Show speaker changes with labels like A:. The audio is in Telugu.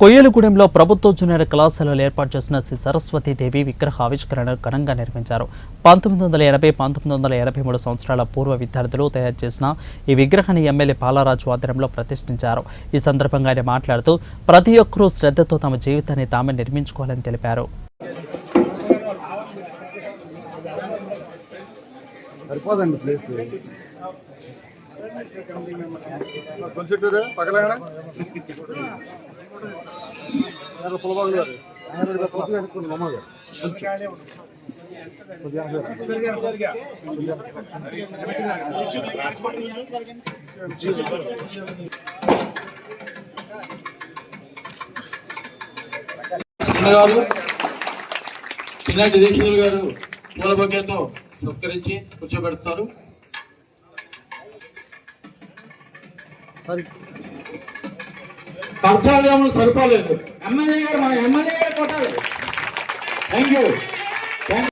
A: కొయ్యలగూడెంలో ప్రభుత్వ జూనియర్ కళాశాలలో ఏర్పాటు చేసిన శ్రీ సరస్వతీదేవి విగ్రహ ఆవిష్కరణ ఘనంగా నిర్మించారు. 1980-1983 సంవత్సరాల పూర్వ విద్యార్థులు తయారు చేసిన ఈ విగ్రహాన్ని ఎమ్మెల్యే పాలరాజు ఆధ్వర్యంలో ప్రతిష్ఠించారు. ఈ సందర్భంగా ఆయన మాట్లాడుతూ ప్రతి ఒక్కరూ శ్రద్ధతో తమ జీవితాన్ని తామే నిర్మించుకోవాలని తెలిపారు.
B: పిల్లాటి దీక్షితులు గారు పూల బొకేతో సత్కరించి కూర్చోబెడతారు. ఖర్చాలు సరిపోలేదు. ఎమ్మెల్యే గారు మన ఎమ్మెల్యే గారు కొట్టాలి. Thank you.